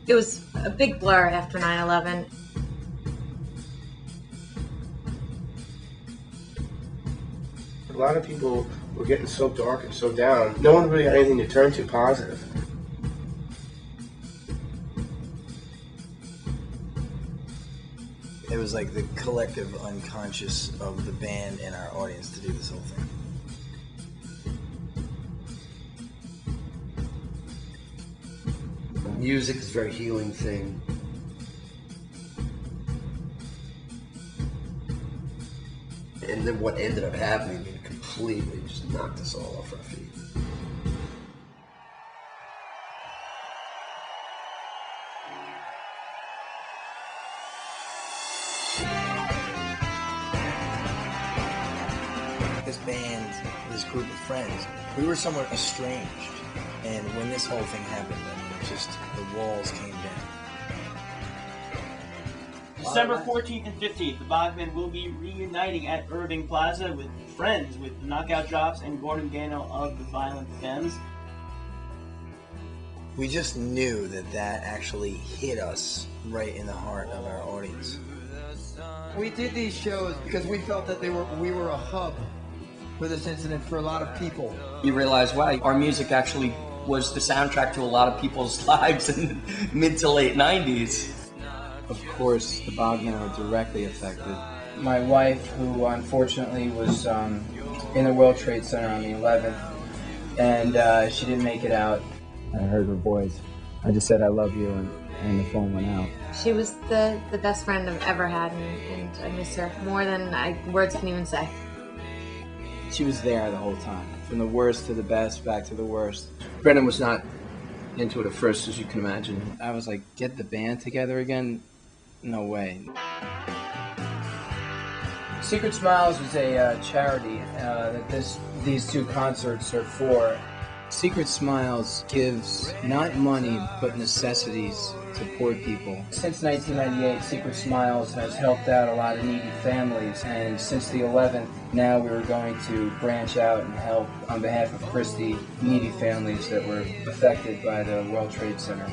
It was a big blur after 9/11. A lot of people were getting so dark and so down. No one really had anything to turn to positive. It was like the collective unconscious of the band and our audience to do this whole thing. Music is a very healing thing. And then what ended up happening, it completely just knocked us all off our feet. This band, this group of friends, we were somewhat estranged. And when this whole thing happened, it just, the walls came down. December 14th and 15th, the Bogmen will be reuniting at Irving Plaza with friends with Knockout Drops and Gordon Gano of the Violent Femmes. We just knew that that actually hit us right in the heart of our audience. We did these shows because we felt that we were a hub for this incident for a lot of people. You realize, wow, our music actually was the soundtrack to a lot of people's lives in the mid to late 90s. Of course, the Bogmen were directly affected. My wife, who unfortunately was in the World Trade Center on the 11th, and she didn't make it out. I heard her voice. I just said, I love you, and the phone went out. She was the best friend I've ever had, and I miss her more than words can even say. She was there the whole time, from the worst to the best, back to the worst. Brendan was not into it at first, as you can imagine. I was like, get the band together again? No way. Secret Smiles was a charity that these two concerts are for. Secret Smiles gives not money, but necessities to poor people. Since 1998, Secret Smiles has helped out a lot of needy families, and since the 11th, now we were going to branch out and help on behalf of Christie needy families that were affected by the World Trade Center.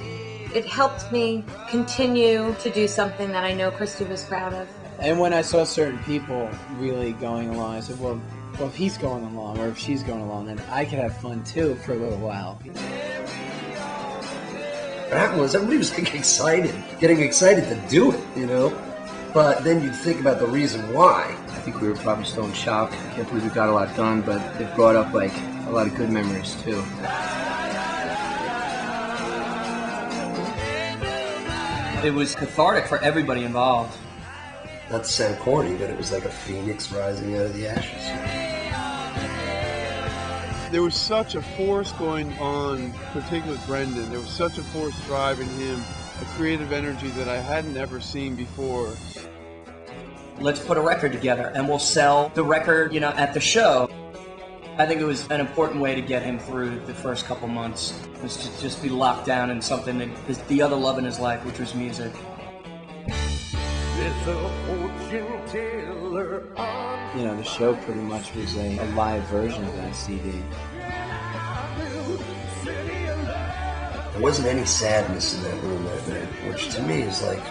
It helped me continue to do something that I know Christy was proud of. And when I saw certain people really going along, I said, well, if he's going along or if she's going along, then I could have fun too for a little while. What happened was everybody was getting excited to do it, you know? But then you'd think about the reason why. I think we were probably still in shock. I can't believe we got a lot done, but it brought up like a lot of good memories too. It was cathartic for everybody involved. Not to sound corny, but it was like a phoenix rising out of the ashes. There was such a force going on, particularly with Brendan. There was such a force driving him, a creative energy that I hadn't ever seen before. Let's put a record together and we'll sell the record, at the show. I think it was an important way to get him through the first couple months, was to just be locked down in something that is the other love in his life, which was music. The show pretty much was a live version of that CD. There wasn't any sadness in that room that night, which to me is like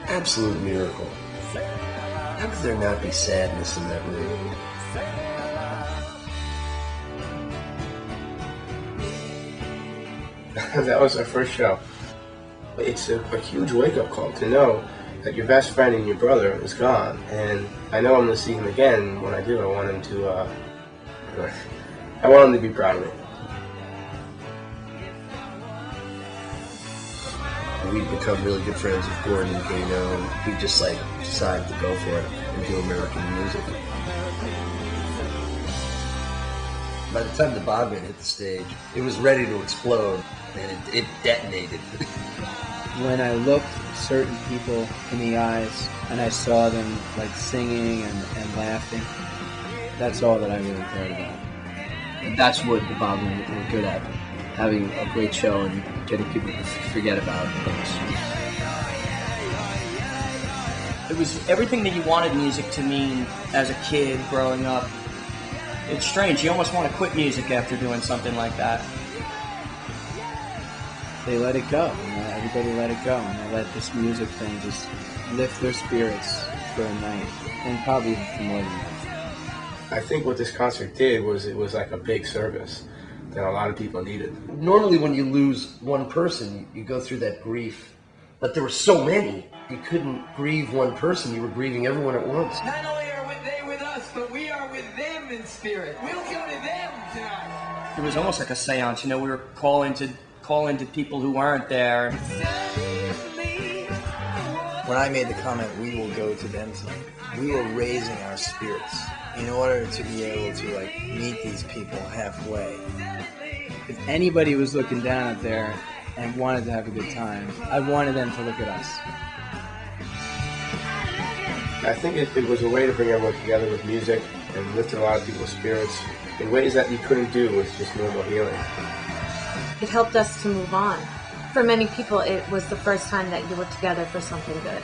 absolute miracle. How could there not be sadness in that room? That was our first show. It's a huge wake-up call to know that your best friend and your brother is gone, and I know I'm going to see him again. When I do, I want him to be proud of me. We'd become really good friends with Gordon and Gano, and we just decided to go for it and do American music. By the time the Bogmen hit the stage, it was ready to explode, and it detonated. When I looked certain people in the eyes and I saw them singing and laughing, that's all that I really cared about. And that's what the Bogmen were good at, having a great show and getting people to forget about things. It was everything that you wanted music to mean as a kid growing up. It's strange, you almost want to quit music after doing something like that. they let it go. You know, everybody let it go, and they let this music thing just lift their spirits for a night, and probably even for more than that. I think what this concert did was it was like a big service that a lot of people needed. Normally when you lose one person, you go through that grief. But there were so many, you couldn't grieve one person, you were grieving everyone at once. Not only are they with us, but we are with them in spirit. We'll go to them tonight. It was almost like a seance, you know, we were calling to people who weren't there. When I made the comment, we will go to them tonight, we were raising our spirits in order to be able to meet these people halfway. If anybody was looking down up there and wanted to have a good time, I wanted them to look at us. I think it was a way to bring everyone together with music and lifted a lot of people's spirits in ways that you couldn't do with just normal healing. It helped us to move on. For many people, it was the first time that you were together for something good.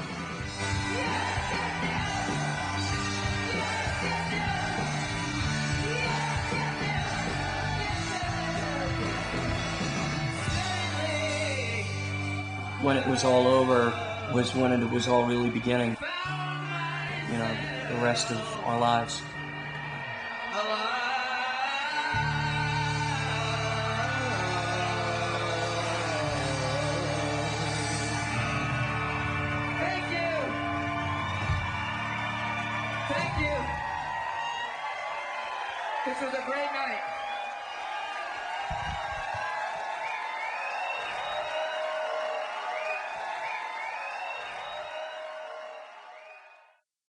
When it was all over was when it was all really beginning, you know, the rest of our lives. Thank you. Thank you. This was a great night.